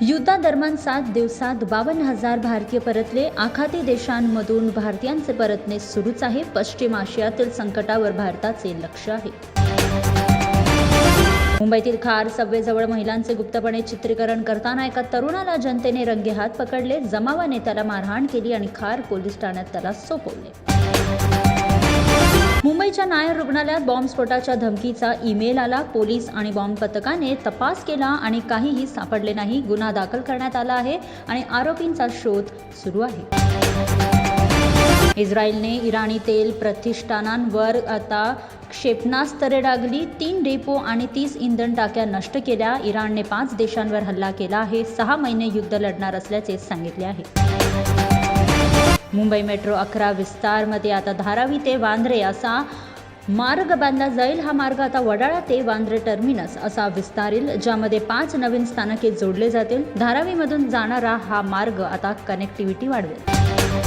युद्धादरम्यान 7 दिवसात 52,000 भारतीय परतले. आखाती देशांमधून भारतीयांचे परतणे सुरूच आहे. पश्चिम आशियातील संकटावर भारताचे लक्ष आहे. मुंबईतील खार सबवेजवळ महिलांचे गुप्तपणे चित्रीकरण करताना एका तरुणाला जनतेने रंगेहात पकडले. जमावा नेत्याला मारहाण केली आणि खार पोलीस ठाण्यात त्याला सोपवले. मुंबईच्या नायर रुग्णालयात बॉम्बस्फोटाच्या धमकीचा ईमेल आला. पोलीस आणि बॉम्ब पथकाने तपास केला आणि काहीही सापडले नाही. गुन्हा दाखल करण्यात आला आहे आणि आरोपींचा शोध सुरू आहे. इस्रायलने इराणी तेल प्रतिष्ठानांवर आता क्षेपणास्त्रे डागली. 3 डेपो आणि 30 इंधन टाक्या नष्ट केल्या. इराणने 5 देशांवर हल्ला केला आहे. 6 महिने युद्ध लढणार असल्याचे सांगितले आहे. मुंबई मेट्रो 11 विस्तारमध्ये आता धारावी ते वांद्रे असा मार्ग बांधला जाईल. हा मार्ग आता वडाळा ते वांद्रे टर्मिनस असा विस्तारेल, ज्यामध्ये 5 नवीन स्थानके जोडले जातील. धारावीमधून जाणारा हा मार्ग आता कनेक्टिव्हिटी वाढवेल.